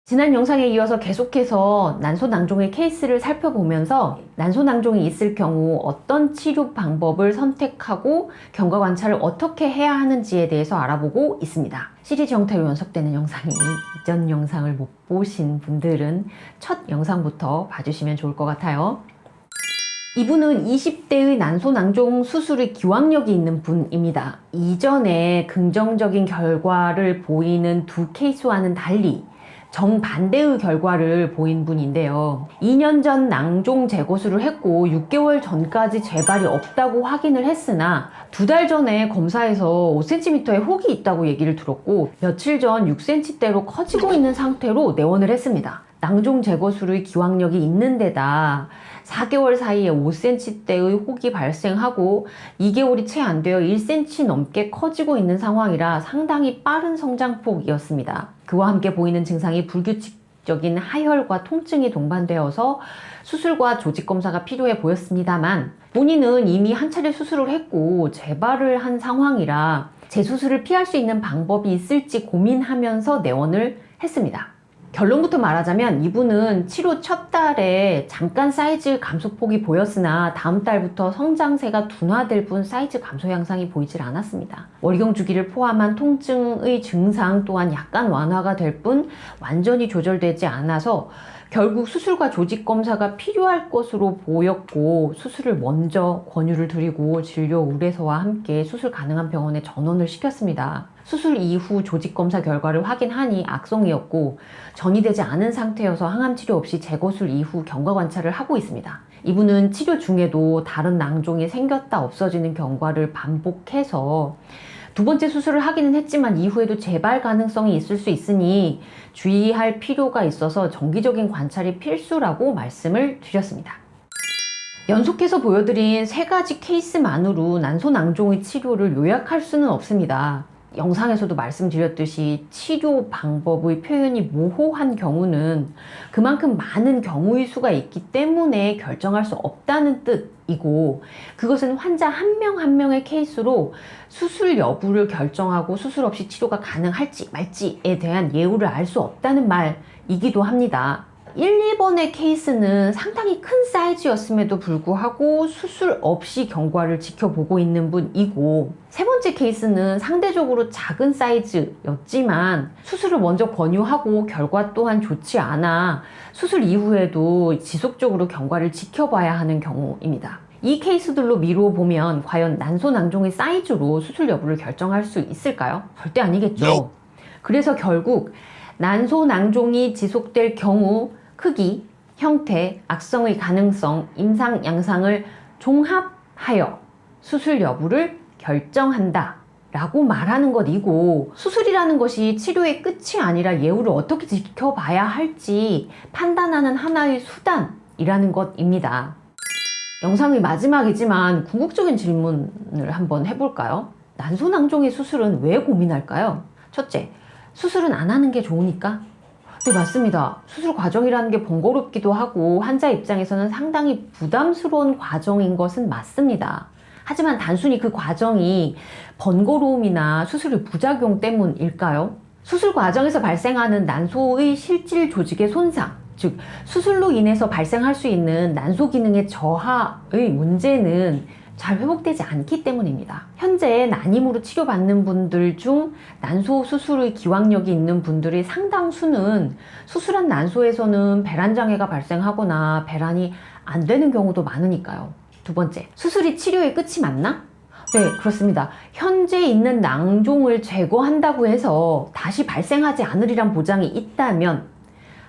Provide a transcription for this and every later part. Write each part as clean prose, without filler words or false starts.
지난 영상에 이어서 계속해서 난소낭종의 케이스를 살펴보면서 난소낭종이 있을 경우 어떤 치료 방법을 선택하고 경과 관찰을 어떻게 해야 하는지에 대해서 알아보고 있습니다. 시리즈 형태로 연속되는 영상이니 이전 영상을 못 보신 분들은 첫 영상부터 봐주시면 좋을 것 같아요. 이분은 20대의 난소낭종 수술의 기왕력이 있는 분입니다. 이전에 긍정적인 결과를 보이는 두 케이스와는 달리 정반대의 결과를 보인 분인데요. 2년 전 낭종 제거술을 했고 6개월 전까지 재발이 없다고 확인을 했으나 2달 전에 검사에서 5cm의 혹이 있다고 얘기를 들었고 며칠 전 6cm대로 커지고 있는 상태로 내원을 했습니다. 낭종 제거술의 기왕력이 있는 데다 4개월 사이에 5cm대의 혹이 발생하고 2개월이 채 안 되어 1cm 넘게 커지고 있는 상황이라 상당히 빠른 성장폭이었습니다. 그와 함께 보이는 증상이 불규칙적인 하혈과 통증이 동반되어서 수술과 조직검사가 필요해 보였습니다만 본인은 이미 한 차례 수술을 했고 재발을 한 상황이라 재수술을 피할 수 있는 방법이 있을지 고민하면서 내원을 했습니다. 결론부터 말하자면 이분은 치료 첫 달에 잠깐 사이즈 감소폭이 보였으나 다음 달부터 성장세가 둔화될 뿐 사이즈 감소 양상이 보이질 않았습니다. 월경 주기를 포함한 통증의 증상 또한 약간 완화가 될 뿐 완전히 조절되지 않아서 결국 수술과 조직 검사가 필요할 것으로 보였고 수술을 먼저 권유를 드리고 진료 의뢰서와 함께 수술 가능한 병원에 전원을 시켰습니다. 수술 이후 조직 검사 결과를 확인하니 악성이었고 전이되지 않은 상태여서 항암 치료 없이 재거술 이후 경과 관찰을 하고 있습니다. 이분은 치료 중에도 다른 낭종이 생겼다 없어지는 경과를 반복해서 두 번째 수술을 하기는 했지만 이후에도 재발 가능성이 있을 수 있으니 주의할 필요가 있어서 정기적인 관찰이 필수라고 말씀을 드렸습니다. 연속해서 보여드린 3가지 케이스만으로 난소낭종의 치료를 요약할 수는 없습니다. 영상에서도 말씀드렸듯이 치료 방법의 표현이 모호한 경우는 그만큼 많은 경우의 수가 있기 때문에 결정할 수 없다는 뜻이고 그것은 환자 한 명 한 명의 케이스로 수술 여부를 결정하고 수술 없이 치료가 가능할지 말지에 대한 예우를 알 수 없다는 말이기도 합니다. 1, 2번의 케이스는 상당히 큰 사이즈였음에도 불구하고 수술 없이 경과를 지켜보고 있는 분이고 세 번째 케이스는 상대적으로 작은 사이즈였지만 수술을 먼저 권유하고 결과 또한 좋지 않아 수술 이후에도 지속적으로 경과를 지켜봐야 하는 경우입니다. 이 케이스들로 미루어 보면 과연 난소낭종의 사이즈로 수술 여부를 결정할 수 있을까요? 절대 아니겠죠. 그래서 결국 난소낭종이 지속될 경우 크기, 형태, 악성의 가능성, 임상 양상을 종합하여 수술 여부를 결정한다 라고 말하는 것이고 수술이라는 것이 치료의 끝이 아니라 예후를 어떻게 지켜봐야 할지 판단하는 하나의 수단이라는 것입니다. 영상의 마지막이지만 궁극적인 질문을 한번 해볼까요? 난소낭종의 수술은 왜 고민할까요? 첫째, 수술은 안 하는 게 좋으니까? 네, 맞습니다. 수술 과정이라는 게 번거롭기도 하고 환자 입장에서는 상당히 부담스러운 과정인 것은 맞습니다. 하지만 단순히 그 과정이 번거로움이나 수술의 부작용 때문일까요? 수술 과정에서 발생하는 난소의 실질 조직의 손상, 즉 수술로 인해서 발생할 수 있는 난소 기능의 저하의 문제는 잘 회복되지 않기 때문입니다. 현재 난임으로 치료받는 분들 중 난소 수술의 기왕력이 있는 분들의 상당수는 수술한 난소에서는 배란 장애가 발생하거나 배란이 안 되는 경우도 많으니까요. 두 번째, 수술이 치료의 끝이 맞나? 네, 그렇습니다. 현재 있는 낭종을 제거한다고 해서 다시 발생하지 않으리란 보장이 있다면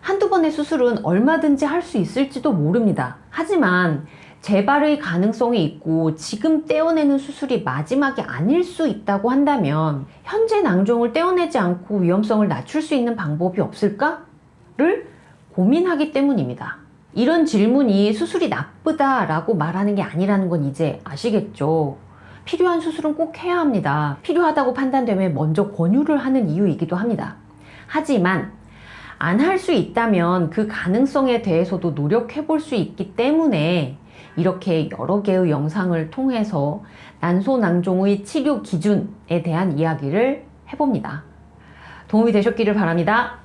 한두 번의 수술은 얼마든지 할 수 있을지도 모릅니다. 하지만 재발의 가능성이 있고 지금 떼어내는 수술이 마지막이 아닐 수 있다고 한다면 현재 낭종을 떼어내지 않고 위험성을 낮출 수 있는 방법이 없을까를 고민하기 때문입니다. 이런 질문이 수술이 나쁘다라고 말하는 게 아니라는 건 이제 아시겠죠? 필요한 수술은 꼭 해야 합니다. 필요하다고 판단되면 먼저 권유를 하는 이유이기도 합니다. 하지만 안 할 수 있다면 그 가능성에 대해서도 노력해 볼 수 있기 때문에 이렇게 여러 개의 영상을 통해서 난소낭종의 치료 기준에 대한 이야기를 해봅니다. 도움이 되셨기를 바랍니다.